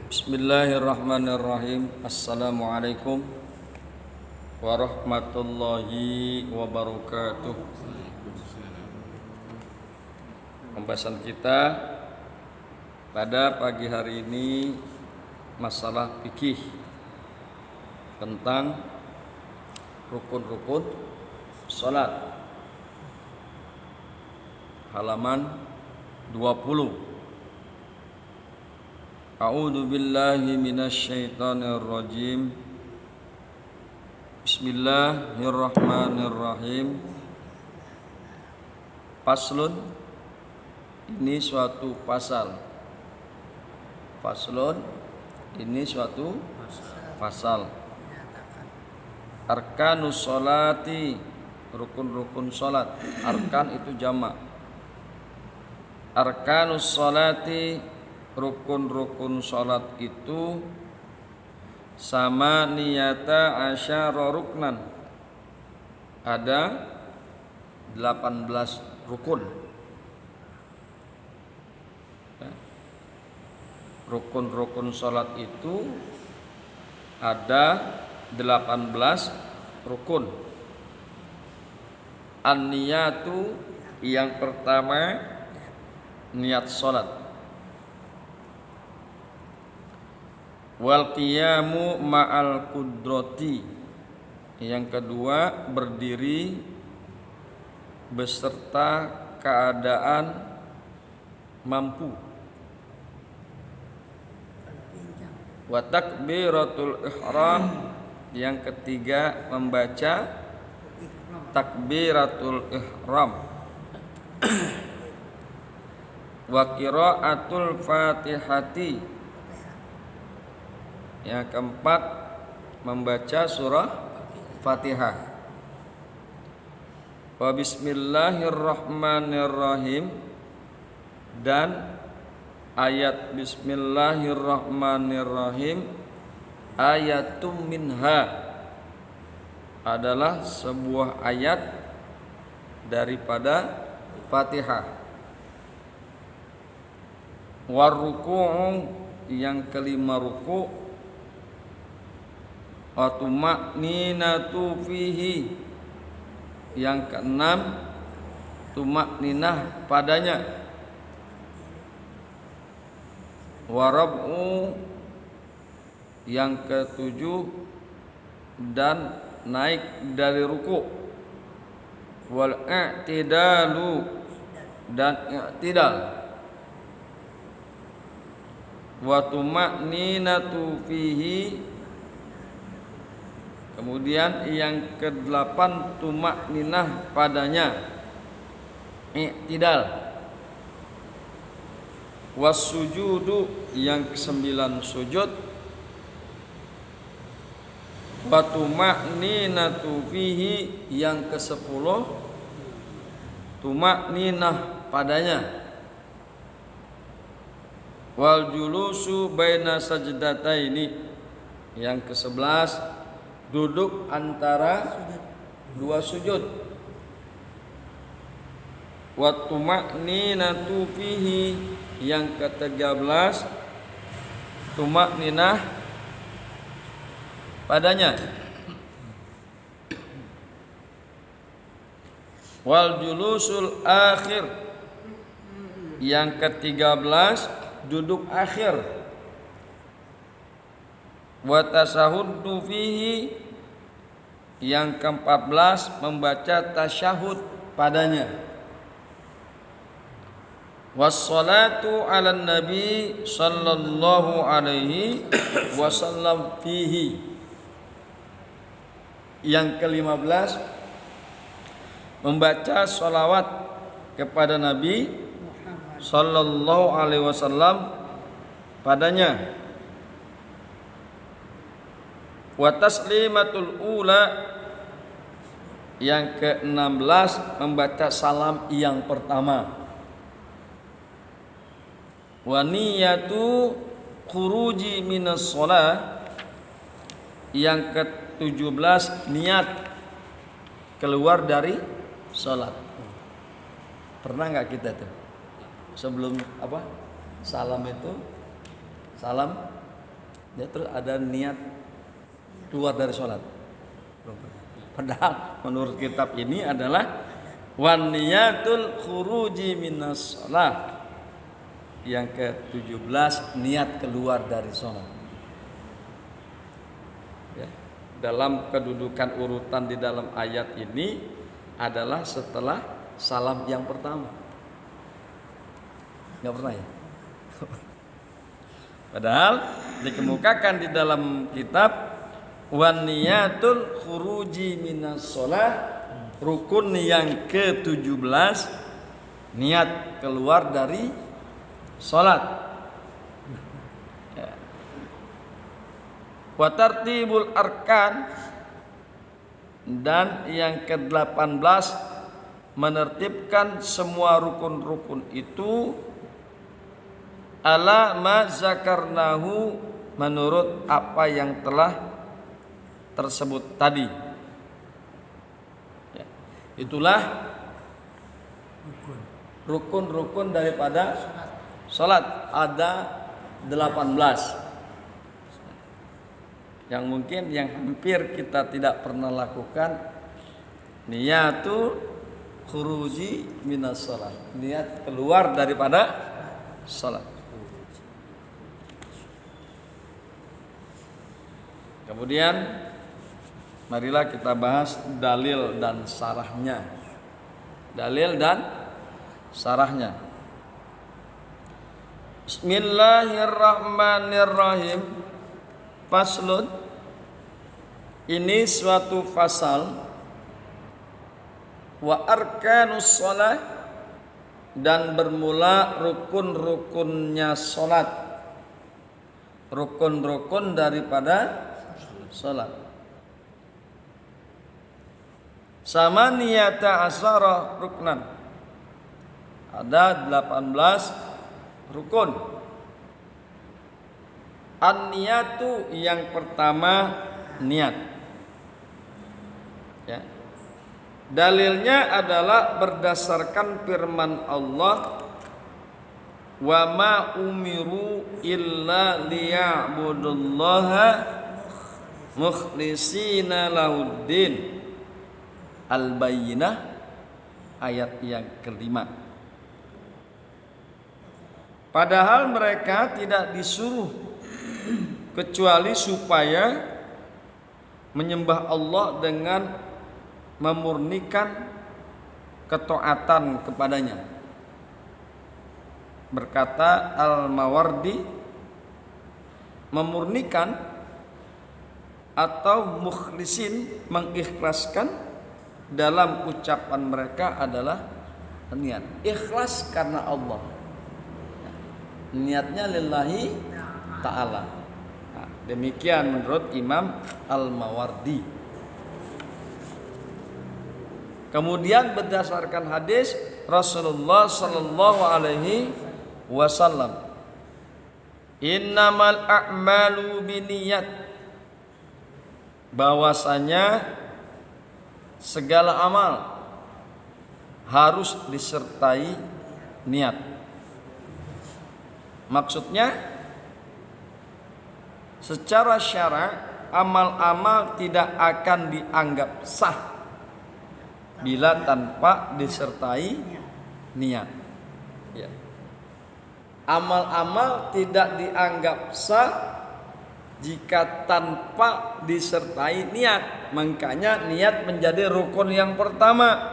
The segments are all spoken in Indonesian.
Bismillahirrahmanirrahim. Assalamualaikum warahmatullahi wabarakatuh. Pembahasan kita pada pagi hari ini masalah fikih tentang rukun-rukun salat. Halaman 20. A'udzu billahi minasyaitonir rajim. Bismillahirrahmanirrahim. Faslun, ini suatu pasal. Faslun, ini suatu pasal. Arkanus sholati, rukun-rukun salat. Arkan itu jamak. Arkanus sholati, rukun-rukun salat itu sama niyata asyara ruknan. Ada 18 rukun. Rukun-rukun salat itu ada 18 rukun. An-niyatu, yang pertama niat salat. Wal qiyamu ma'al qudrati, yang kedua berdiri beserta keadaan mampu. Wa takbiratul ihram, yang ketiga membaca takbiratul ihram. Wa qiraatul fatihati, yang keempat membaca surah Fatihah. Wa bismillahirrahmanirrahim, dan ayat bismillahirrahmanirrahim ayatum minha, adalah sebuah ayat daripada Fatihah. Waruku'u, yang kelima ruku'. Wa tuma'ninatu fihi, yang keenam tuma'ninah padanya. Wa rab'u, yang ketujuh dan naik dari ruku'. Wal i'tidalu, dan i'tidal. Wa tuma'ninatu fihi, kemudian yang ke-8 tuma'ninah padanya, i'tidal. Wasujudu, yang ke-9 sujud. Wa tuma'ninatu fihi, yang ke-10 tuma'ninah padanya. Wal julusu baina sajdataini, yang ke-11 duduk antara dua sujud. Wa tuma'ninatu fihi, yang ke-13 tuma'ninah padanya. Wal julusul akhir, yang ke-13 duduk akhir. Wa tasahhudu fihi, yang ke-14 membaca tasyahud padanya. Wassalatu ala nabi sallallahu alaihi wasallam fihi, yang ke-15 membaca sholawat kepada Nabi sallallahu alaihi wasallam padanya. Wa taslimatul ula, yang ke-16 membaca salam yang pertama. Wa niyatu khuruji minas shalah, yang ke-17 niat keluar dari salat. Pernah enggak kita tuh sebelum salam itu salam Ya, terus ada niat keluar dari sholat. Padahal menurut kitab ini adalah wan niyatul khuruji minas sholat. Yang ke-17 niat keluar dari sholat. Ya, dalam kedudukan urutan di dalam ayat ini adalah setelah salam yang pertama. Nggak pernah ya? Padahal dikemukakan di dalam kitab wan niyatul khuruji minas shalah, rukun yang ke-17 niat keluar dari salat. Ya. Wa tartibul arkan, dan yang ke-18 menertibkan semua rukun-rukun itu ala ma zakarnahu, menurut apa yang telah tersebut tadi. Ya. Itulah rukun-rukun daripada salat, ada 18. Yang mungkin yang hampir kita tidak pernah lakukan, niyatu khuruji minas salat, niat keluar daripada salat. Kemudian marilah kita bahas dalil dan sarahnya. Dalil dan sarahnya. Bismillahirrahmanirrahim. Faslun, ini suatu fasal. Wa arkanus shalah, dan bermula rukun-rukunnya salat, rukun-rukun daripada salat. Samaniyata asyara ruknan, ada 18 rukun. An-niyatu, yang pertama niat. Ya. Dalilnya adalah berdasarkan firman Allah, wa ma umiru illa liya'budullaha mukhlisina lahuddin. Al-Bayyinah ayat yang kelima. Padahal mereka tidak disuruh kecuali supaya menyembah Allah dengan memurnikan ketaatan kepadanya. Berkata Al-Mawardi, memurnikan atau mukhlisin, mengikhlaskan, dalam ucapan mereka adalah niat. Ikhlas karena Allah, niatnya lillahi ta'ala. Nah, demikian menurut Imam Al-Mawardi. Kemudian berdasarkan hadis Rasulullah sallallahu alaihi wasallam, innamal a'malu binniyat, bahwasanya segala amal harus disertai niat. Maksudnya, secara syara amal-amal tidak akan dianggap sah bila tanpa disertai niat. Ya. Amal-amal tidak dianggap sah jika tanpa disertai niat. Makanya niat menjadi rukun yang pertama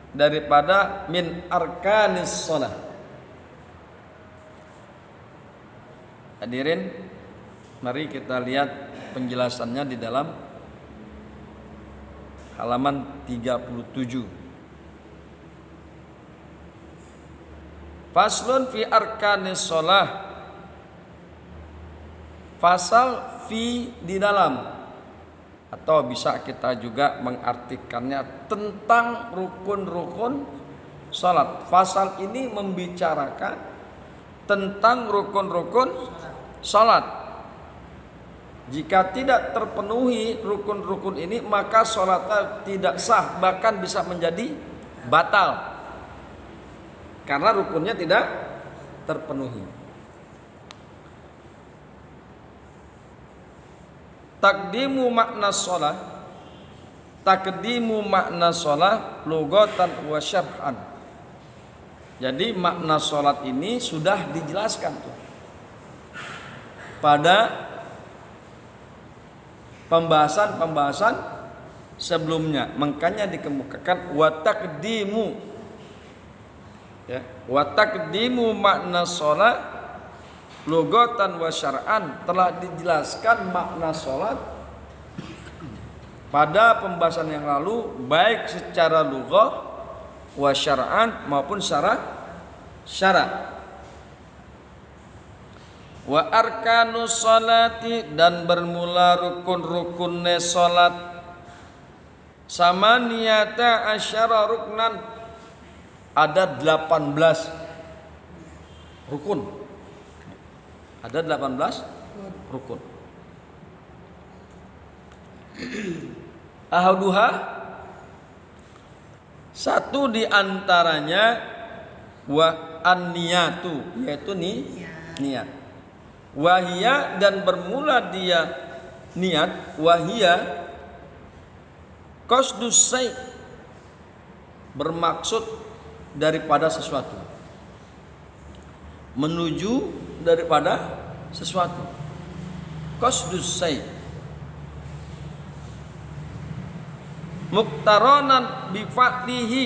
daripada min arkanis shalah. Hadirin, mari kita lihat penjelasannya di dalam halaman 37. Faslun fi arkanis shalah. Fasal fi di dalam, atau bisa kita juga mengartikannya tentang rukun-rukun salat. Fasal ini membicarakan tentang rukun-rukun salat. Jika tidak terpenuhi rukun-rukun ini, maka salatnya tidak sah, bahkan bisa menjadi batal karena rukunnya tidak terpenuhi. takdimu makna sholat, takdimu makna sholat lugatan wa syar'an. Jadi makna sholat ini sudah dijelaskan tuh pada pembahasan sebelumnya. Makanya dikemukakan wa taqdimu, ya, wa taqdimu makna sholat lugatan wa syar'an, telah dijelaskan makna sholat pada pembahasan yang lalu, baik secara lughah wa syar'an maupun secara syara'. Wa arkanus sholati, dan bermula rukun-rukunnya sholat, sama niyata asyara ruknan, ada 18 rukun. Ada 18 rukun. Ahaduha, satu di antaranya wa an-niyatu, yaitu niat. Wahia, dan bermula dia niat, wahia qasdus syai', bermaksud daripada sesuatu, menuju daripada sesuatu. Qasdus syai', muqtaranan bi fa'lihi,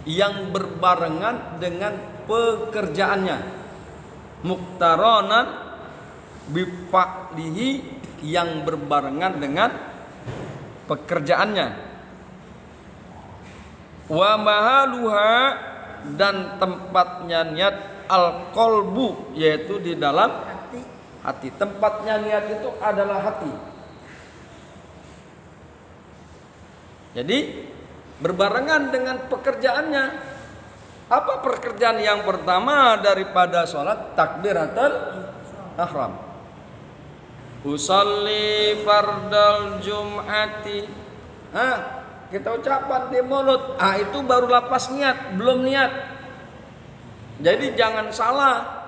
yang berbarengan dengan pekerjaannya. Muqtaranan bi fa'lihi, yang berbarengan dengan pekerjaannya. Wa mahaluha, dan tempatnya niat al-qalbu, yaitu di dalam hati. Tempatnya niat itu adalah hati. Jadi berbarengan dengan pekerjaannya. Apa pekerjaan yang pertama daripada sholat? Takbiratul ihram. Usolli fardal jum'ati. Kita ucapan di mulut. Itu baru lapas niat, belum niat. Jadi jangan salah.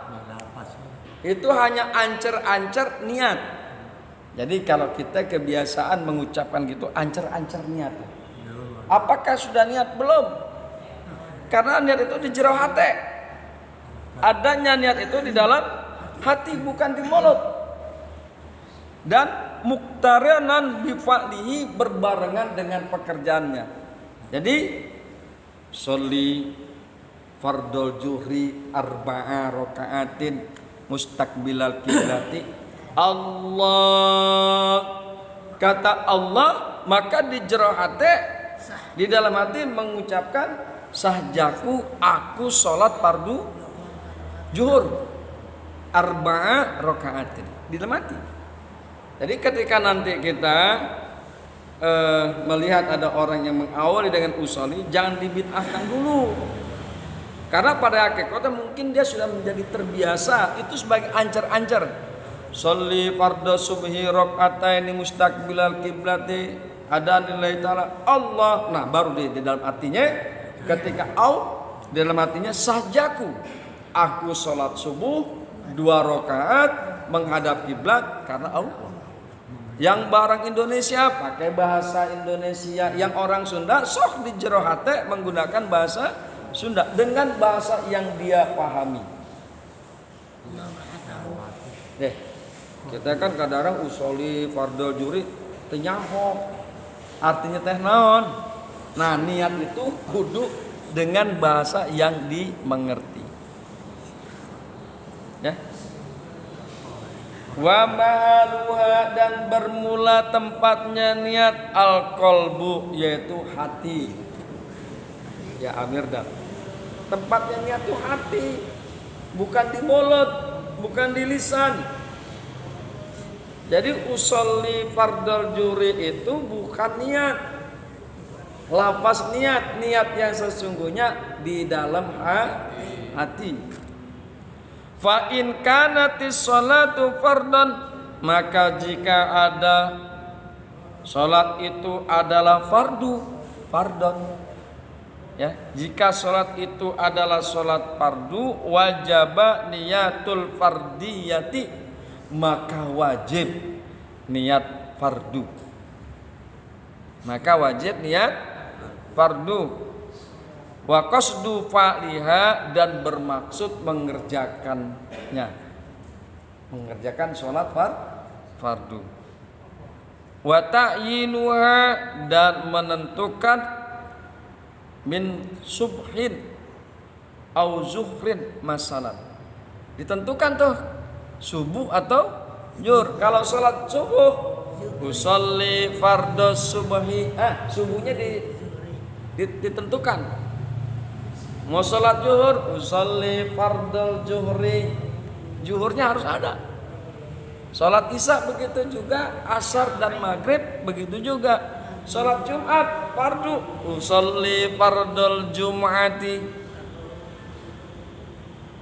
Itu hanya ancer-ancer niat. Jadi kalau kita kebiasaan mengucapkan gitu, ancer-ancer niat. Apakah sudah niat? Belum. Karena niat itu di jero hati. Adanya niat itu di dalam hati, bukan di mulut. Dan muqtaranan bi fa'lihi, berbarengan dengan pekerjaannya. Jadi sholli fardul zuhri arba'a raka'atin mustaqbilal qiblati. Allah, kata Allah, maka di jero hati, di dalam hati mengucapkan sahjaku, aku sholat fardu zuhur arba'a raka'atin, di dalam hati. Jadi ketika nanti kita melihat ada orang yang mengawali dengan usolli, jangan dibid'ahkan dulu. Karena pada hakikatnya mungkin dia sudah menjadi terbiasa, itu sebagai ancer-ancer. Sholli fardhu subhi rak'ataini mustaqbilal qiblati, ada nilai ta'ala Allah. Nah, baru di dalam hatinya, ketika di dalam hatinya sahjaku, aku sholat subuh 2 rakaat menghadap kiblat karena Allah. Yang barang Indonesia pakai bahasa Indonesia, yang orang Sunda sok di jero hate menggunakan bahasa Sunda dengan bahasa yang dia pahami. Kita kan kadang usolli fardhu zuhri teu nyaho. Artinya teh naon? Nah, niat itu kudu dengan bahasa yang dimengerti. Ya. Wa mahaluha, dan bermula tempatnya niat al-qalbu, yaitu hati. Ya Amir dah. Tempatnya niat itu hati, bukan di mulut, bukan di lisan. Jadi usolli fardal zuhri itu bukan niat, lafaz niat yang sesungguhnya di dalam hati. Fa in kanatis sholatu fardhan, maka jika ada sholat itu adalah fardhon, ya, jika sholat itu adalah sholat fardu, wajaba niyatul fardiyati, maka wajib niat fardu. Maka wajib niat fardu. Wa qasdu fa'liha, dan bermaksud mengerjakannya. Mengerjakan sholat fardu. Wa ta'yinuha, dan menentukan min subhin au zuhrin masalan. Ditentukan tuh subuh atau zuhur. Kalau sholat subuh, usolli fardhos subhi, subuhnya ditentukan. Mau sholat zuhur, usolli fardhol zuhri, zuhurnya harus ada. Sholat isya begitu juga, asar dan maghrib begitu juga. Sholat Jumat fardu, usolli fardhol jum'ati.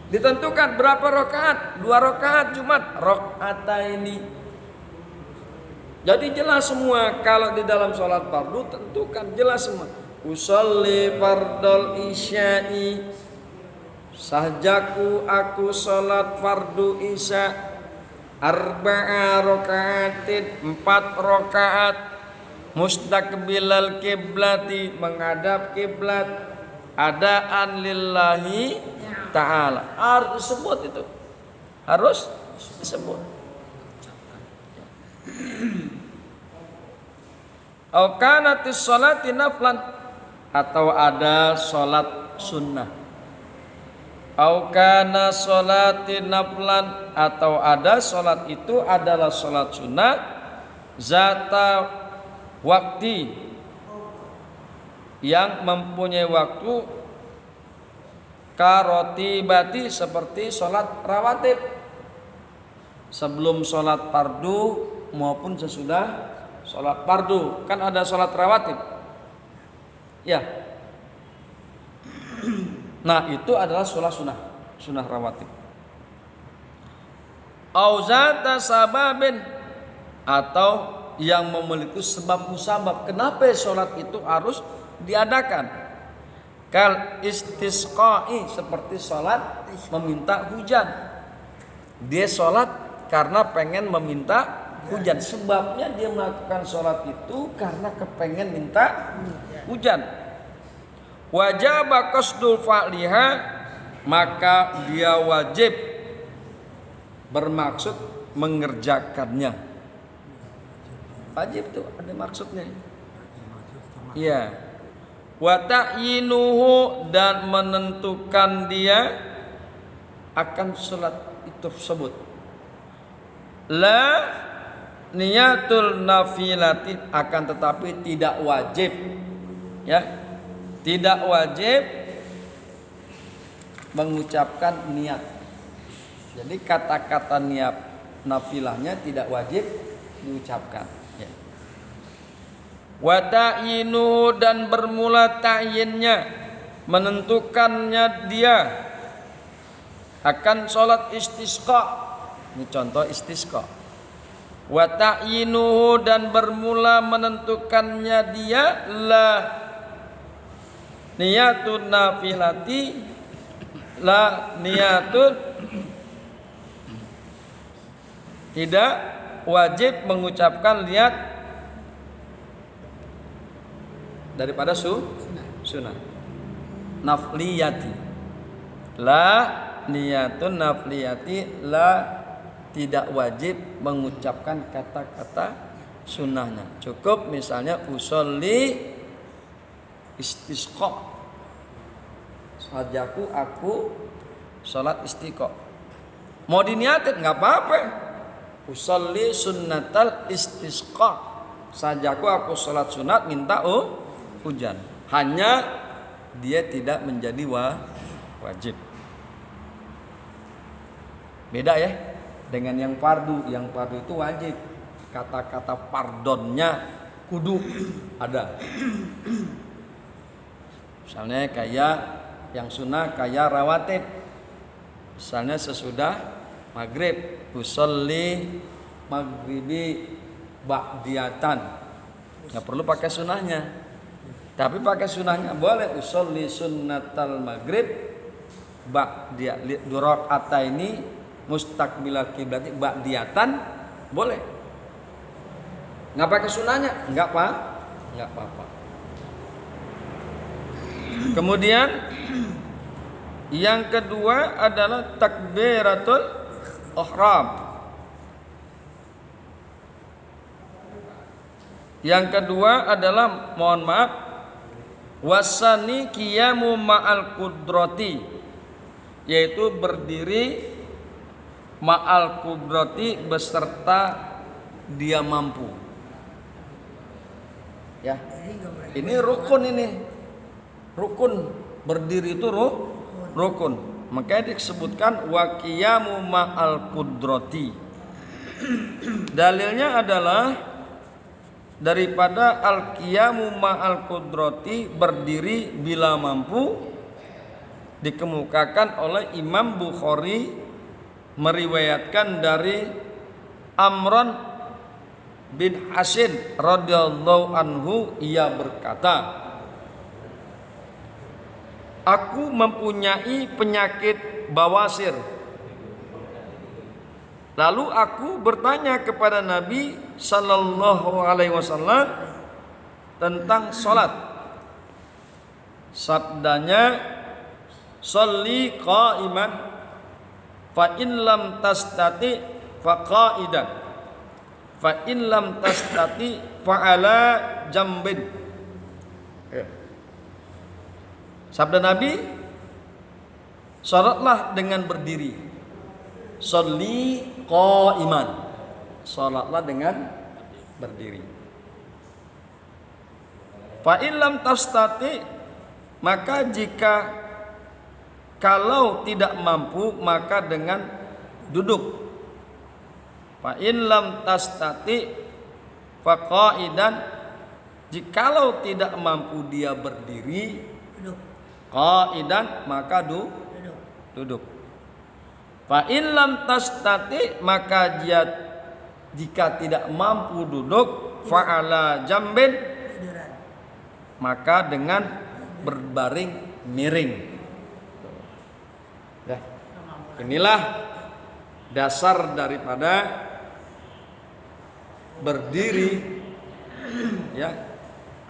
Ditentukan berapa rakaat, 2 rakaat Jumat, rakaataini. Jadi jelas semua. Kalau di dalam sholat fardu tentukan jelas semua. Usolli fardhol isya'i, sahjaku aku sholat fardu isya, arba'a rakaatin, 4 rakaat, mustaqbilal kiblati, menghadap kiblat, adaan lillahi ta'ala. Harus disebut itu, harus disebut. Au kanatis sholati naflan, atau ada sholat sunnah. Au kana sholati naflan, atau ada sholat itu adalah sholat sunnah zata waktu, yang mempunyai waktu, karotibati, seperti sholat rawatib, sebelum sholat fardu maupun sesudah sholat fardu. Kan ada sholat rawatib ya. Nah itu adalah sholat sunnah rawatib. Auzata sababin, atau yang memiliki sebab musabab kenapa sholat itu harus diadakan. Kal istisqai, seperti sholat meminta hujan. Dia sholat karena pengen meminta hujan. Sebabnya dia melakukan sholat itu karena kepengen minta hujan. Wajib qasdul fa'liha, maka dia wajib bermaksud mengerjakannya. Wajib tuh ada maksudnya. Iya. Wa ta'yinuhu, dan menentukan dia akan sholat itu tersebut. La niyatul nafilati, akan tetapi tidak wajib ya. Tidak wajib mengucapkan niat. Jadi kata-kata niat nafilahnya tidak wajib diucapkan ya. Wa ta'yinuhu, dan bermula ta'yinnya, menentukannya dia akan sholat istisqa. Ini contoh istisqa. Wa ta'yinuhu, dan bermula menentukannya dia la niyatun nafilati, la niyatun, tidak wajib mengucapkan niat daripada sunnah. Nafliyati, la niyatun nafliyati, la tidak wajib mengucapkan kata-kata sunnahnya. Cukup misalnya usolli istisqa, sajaku aku sholat istisqa. Mau diniatin nggak apa-apa. Usolli sunnatal istisqa, sajaku aku sholat sunat minta hujan. Hanya dia tidak menjadi wajib. Beda ya dengan yang fardu. Yang fardu itu wajib. Kata-kata pardonnya kudu ada. Misalnya kayak yang sunnah kayak rawatib. Misalnya sesudah maghrib, usolli maghribi ba'diyatan. Nggak perlu pakai sunnahnya. Tapi pakai sunnahnya boleh. Usolli sunnatal maghrib ba'diyat ini mustaqbilal kiblati ba'diyatan, boleh. Nggak pakai sunahnya? Nggak apa-apa. Kemudian yang kedua adalah takbiratul ihram. Yang kedua adalah, mohon maaf, wasani qiyamu ma'al qudrati, yaitu berdiri ma'al qudrati beserta dia mampu. Ya. Ini rukun ini. Rukun berdiri itu rukun. Makanya disebutkan wa qiyamu ma'al qudrati. Dalilnya adalah daripada al-qiyamu ma'al qudrati, berdiri bila mampu, dikemukakan oleh Imam Bukhari meriwayatkan dari Amran bin Hasin radhiyallahu anhu, ia berkata, aku mempunyai penyakit bawasir. Lalu aku bertanya kepada Nabi sallallahu alaihi wasallam tentang salat. Sabdanya, sholli qa'iman fa in lam tastati fa qa'idan fa in lam tastati fa ala jambin. Sabda Nabi, salatlah dengan berdiri. Sholli qa'iman, salatlah dengan berdiri. Fa in lam tastati, maka jika kalau tidak mampu maka dengan duduk. Fa in lam tastati fa qa'idan, jikalau tidak mampu dia berdiri, qa'idan maka duduk. Fa in lam tastati, maka dia jika tidak mampu duduk, fa ala jambin, maka dengan berbaring miring. Ya. Inilah dasar daripada berdiri, ya,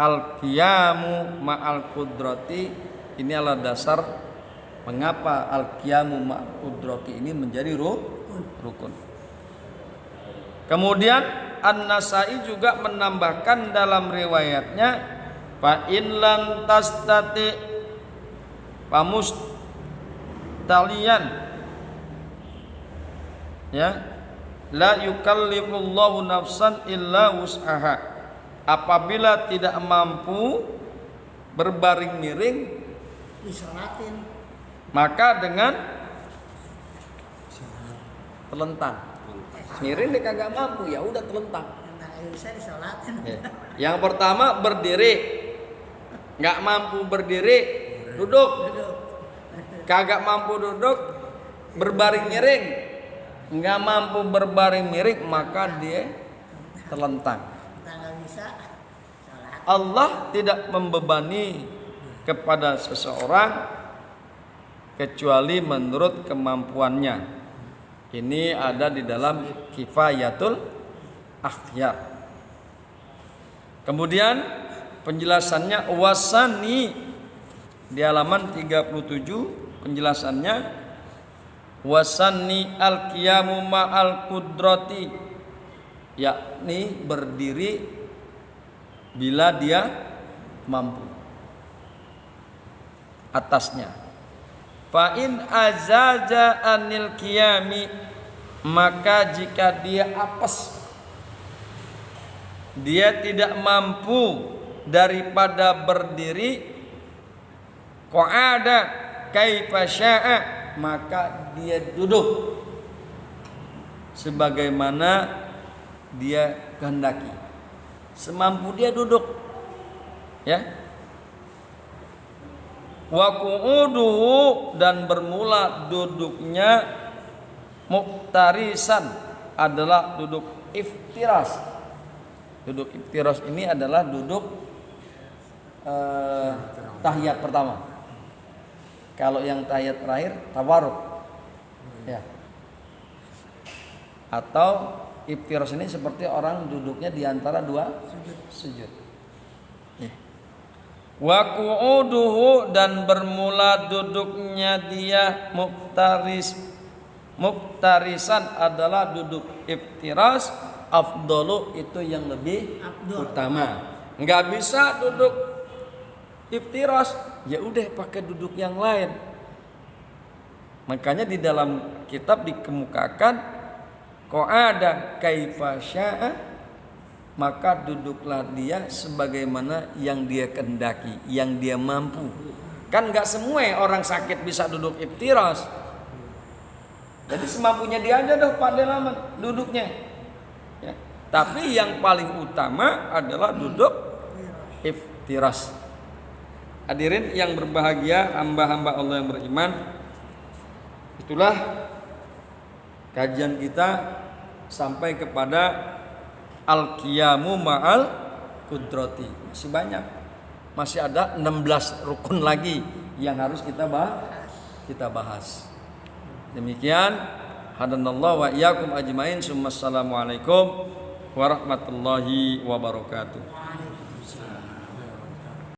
al-qiyamu ma'al qudrati. Ini adalah dasar mengapa al-qiyamu ma'al qudrati ini menjadi rukun. Kemudian An-Nasai juga menambahkan dalam riwayatnya, fa in lam tastati pamustaliyan, ya, la yukallifullahu nafsan illa wus'aha. Apabila tidak mampu berbaring miring, disolatin, maka dengan telentang. Miring dia kagak mampu, ya udah telentang. Ya. Yang pertama berdiri, nggak mampu berdiri, duduk. Kagak mampu duduk, berbaring miring, nggak mampu berbaring miring, maka dia telentang. Allah tidak membebani kepada seseorang kecuali menurut kemampuannya. Ini ada di dalam Kifayatul Akhyar. Kemudian penjelasannya wasani di halaman 37, penjelasannya wasani al-qiyamu ma'al qudrati, yakni berdiri bila dia mampu atasnya. Fa in azaza anil qiyami, maka jika dia apes, dia tidak mampu daripada berdiri, qa'ada kaifa syaa, maka dia duduk sebagaimana dia kehendaki. Semampu dia duduk, ya. Wa qu'uduhu, dan bermula duduknya muftarisan, adalah duduk iftiras. Duduk iftiras ini adalah duduk tahiyat pertama. Kalau yang tahiyat terakhir tawarruk, ya. Atau Iftiras ini seperti orang duduknya di antara dua sujud. Wa qu'uduhu, dan bermula duduknya dia muftarisan adalah duduk iftiras, afdalu itu yang lebih utama. Enggak bisa duduk iftiras, ya udah pakai duduk yang lain. Makanya di dalam kitab dikemukakan qa'ada kaifa syaa, maka duduklah dia sebagaimana yang dia kehendaki, yang dia mampu. Kan enggak semua orang sakit bisa duduk iftiras. Jadi semampunya dia aja dah Pak Delaman duduknya. Ya. Tapi yang paling utama adalah duduk iftiras. Hadirin yang berbahagia, hamba-hamba Allah yang beriman, itulah kajian kita sampai kepada al-qiyamu ma'al qudrati. Masih banyak. Masih ada 16 rukun lagi yang harus kita bahas. Demikian, hadanallahu wa iyyakum ajmain. Assalamualaikum warahmatullahi wabarakatuh.